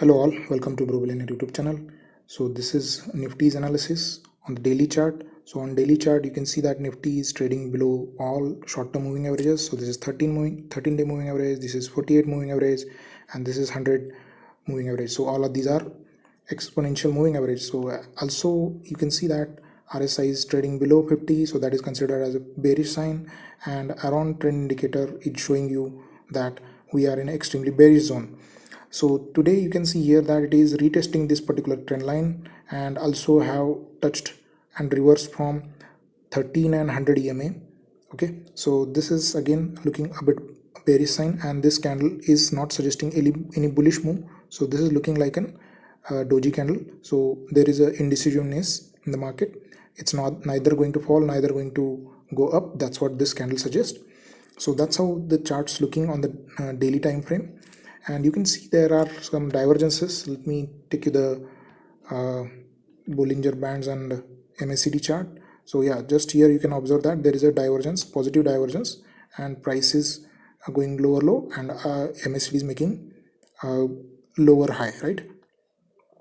Hello all, welcome to Billionaire YouTube channel. So this is Nifty's analysis on the daily chart. So on daily chart, you can see that Nifty is trading below all short-term moving averages. So this is 13-day moving average, this is 48 moving average, and this is 100 moving average. So all of these are exponential moving average. So also you can see that RSI is trading below 50, so that is considered as a bearish sign, and around trend indicator is showing you that we are in an extremely bearish zone. So today you can see here that it is retesting this particular trend line and also have touched and reversed from 13 and 100 EMA. Okay, so this is again looking a bit bearish sign, and this candle is not suggesting any bullish move. So this is looking like an doji candle. So there is a indecisiveness in the market. It's not neither going to fall, neither going to go up. That's what this candle suggests. So that's how the chart's looking on the daily time frame, and you can see there are some divergences. Let me take you the Bollinger Bands and MACD chart. So yeah, just here you can observe that there is a divergence, positive divergence, and prices are going lower low, and MACD is making lower high, right?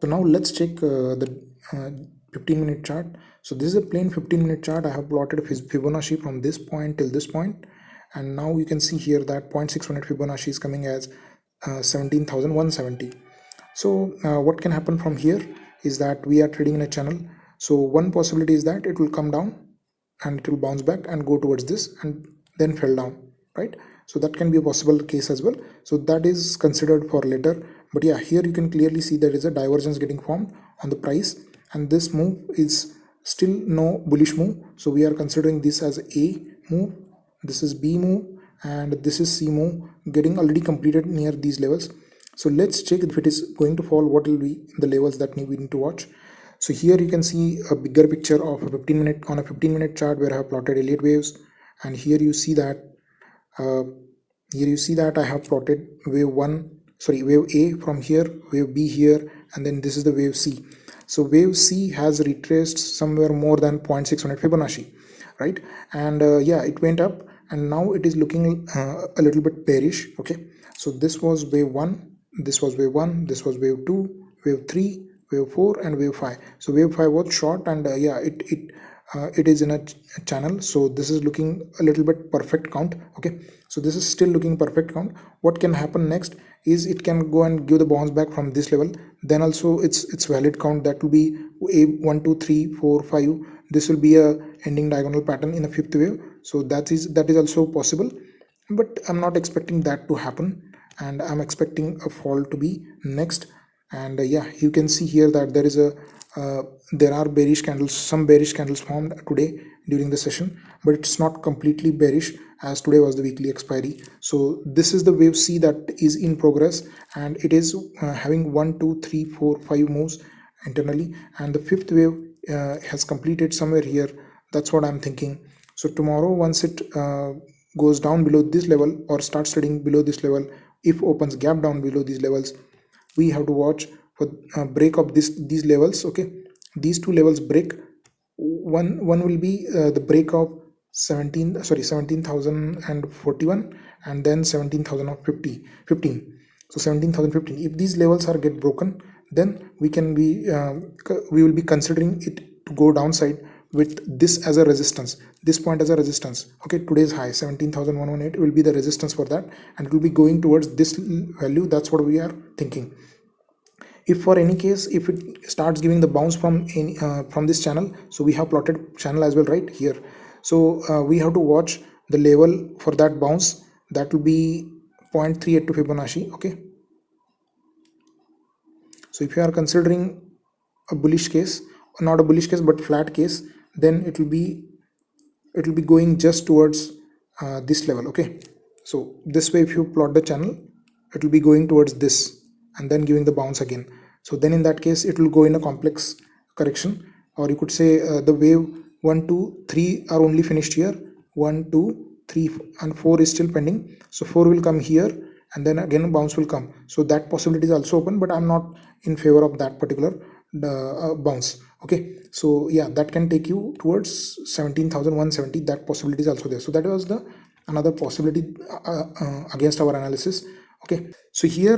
So now let's check the 15-minute chart. So this is a plain 15-minute chart. I have plotted Fibonacci from this point till this point, and now you can see here that 0.618 Fibonacci is coming as 17,170. So what can happen from here is that we are trading in a channel. So one possibility is that it will come down and it will bounce back and go towards this and then fell down, right? So that can be a possible case as well. So that is considered for later. But yeah, here you can clearly see there is a divergence getting formed on the price, and this move is still no bullish move. So we are considering this as A move, this is B move, and this is C move getting already completed near these levels. So let's check if it is going to fall, what will be the levels that we need to watch. So here you can see a bigger picture of a 15-minute chart where I have plotted Elliott waves, and here you see that I have plotted wave A from here, wave B here, and then this is the wave C. So wave C has retraced somewhere more than 0.618 Fibonacci, right? And yeah, it went up, and now it is looking a little bit bearish. Okay, so this was wave 1, this was wave 1, this was wave 2, wave 3, wave 4, and wave 5. So wave 5 was short, and yeah, it is in a channel. So this is looking a little bit perfect count. Okay, so this is still looking perfect count. What can happen next is it can go and give the bounce back from this level. Then also it's valid count, that will be a 1 2 3 4 5. This will be a ending diagonal pattern in a fifth wave. So that is also possible, but I'm not expecting that to happen, and I'm expecting a fall to be next. And yeah, you can see here that there is a there are some bearish candles formed today during the session, but it's not completely bearish, as today was the weekly expiry. So this is the wave C that is in progress, and it is having 1 2 3 4 5 moves internally, and the fifth wave has completed somewhere here. That's what I'm thinking. So tomorrow, once it goes down below this level or starts trading below this level, if opens gap down below these levels, we have to watch for break of these levels. Okay, these two levels break. One will be the break of 17,041, and then 17,015. So 17,015. If these levels are get broken, then we will be considering it to go downside with this as a resistance, this point as a resistance. Okay, today's high 17,118 will be the resistance for that, and it will be going towards this value. That's what we are thinking. If for any case, if it starts giving the bounce from this channel, so we have plotted channel as well right here. So we have to watch the level for that bounce. That will be 0.382 Fibonacci. Okay, so if you are considering a bullish case, not a bullish case but flat case, then it will be going just towards this level. Okay, so this way if you plot the channel, it will be going towards this and then giving the bounce again. So then in that case, it will go in a complex correction, or you could say the wave 1 2 3 are only finished here. 1 2 3 and 4 is still pending. So 4 will come here, and then again a bounce will come. So that possibility is also open, but I'm not in favor of that particular bounce. Okay, so yeah, that can take you towards 17,170. That possibility is also there. So that was the another possibility against our analysis. Okay, so here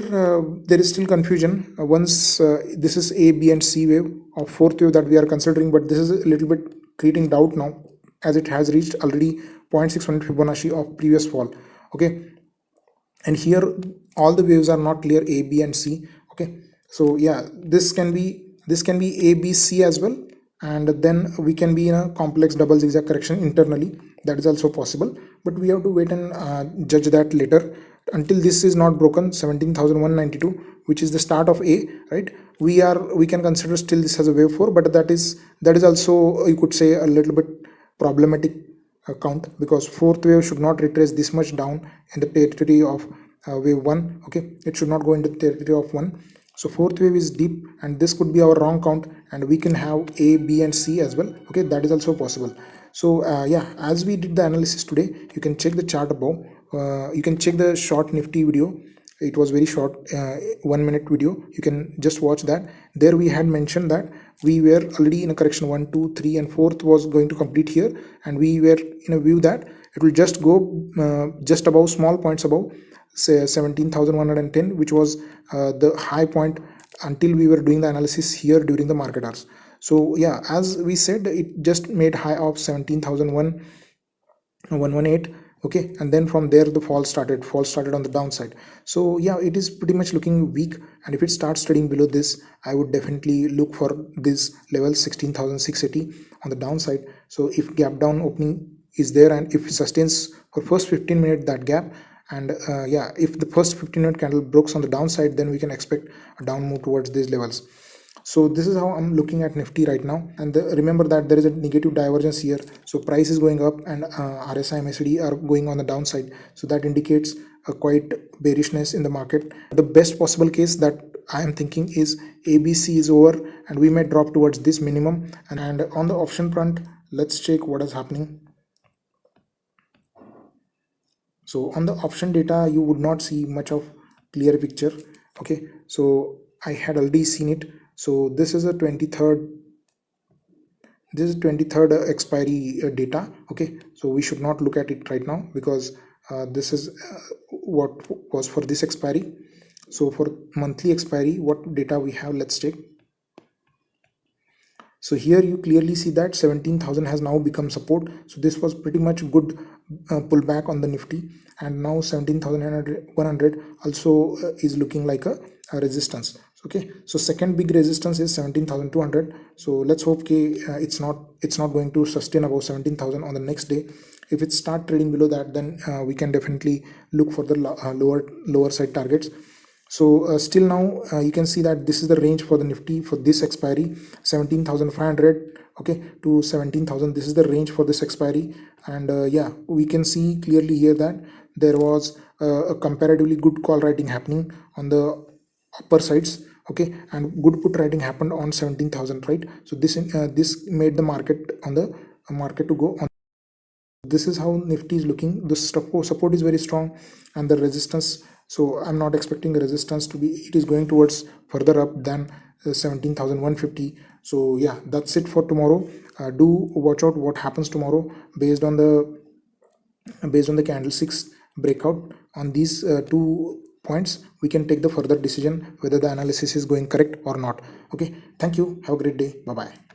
there is still confusion. Once this is A, B, and C wave of fourth wave that we are considering, but this is a little bit creating doubt now, as it has reached already 0.600 Fibonacci of previous fall. Okay, and here all the waves are not clear, A, B, and C. Okay, so yeah, this can be A, B, C as well, and then we can be in a complex double zigzag correction internally. That is also possible, but we have to wait and judge that later. Until this is not broken, 17,192, which is the start of A, right? We can consider still this as a wave 4, but that is also, you could say, a little bit problematic count, because fourth wave should not retrace this much down in the territory of wave 1. Okay, it should not go into the territory of 1. So fourth wave is deep, and this could be our wrong count, and we can have A, B, and C as well. Okay, that is also possible. So yeah, as we did the analysis today, you can check the chart above. You can check the short Nifty video. It was very short, 1 minute video. You can just watch that. There we had mentioned that we were already in a correction. 1, 2, 3, and fourth was going to complete here, and we were in a view that it will just go just above, small points above, say 17,110, which was the high point until we were doing the analysis here during the market hours. So yeah, as we said, it just made high of 17,118. Okay, and then from there the fall started on the downside. So yeah, it is pretty much looking weak, and if it starts trading below this, I would definitely look for this level 16,680 on the downside. So if gap down opening is there, and if it sustains for first 15 minutes that gap, and yeah, if the first 15-minute candle breaks on the downside, then we can expect a down move towards these levels. So this is how I'm looking at Nifty right now, and remember that there is a negative divergence here. So price is going up, and RSI, MACD are going on the downside, so that indicates a quite bearishness in the market. The best possible case that I am thinking is ABC is over, and we may drop towards this minimum. And on the option front, let's check what is happening. So on the option data, you would not see much of clear picture. Okay, so I had already seen it. So this is a 23rd expiry data. Okay, so we should not look at it right now, because this is what was for this expiry. So for monthly expiry, what data we have, let's check. So here you clearly see that 17,000 has now become support. So this was pretty much good pullback on the Nifty, and now 17,100 also is looking like a resistance. Okay, so second big resistance is 17,200. So let's hope it's not going to sustain above 17,000 on the next day. If it start trading below that, then we can definitely look for the lower side targets. So still now you can see that this is the range for the Nifty for this expiry, 17,500 okay to 17,000. This is the range for this expiry, and yeah, we can see clearly here that there was a comparatively good call writing happening on the upper sides. Okay, and good put writing happened on 17,000, right? So this made the market to go on. This is how Nifty is looking. The support is very strong, and the resistance, so I'm not expecting the resistance to be, it is going towards further up than 17,150. So yeah, that's it for tomorrow. Do watch out what happens tomorrow based on the candlesticks breakout on these 2 points. We can take the further decision whether the analysis is going correct or not. Okay, thank you, have a great day, bye bye.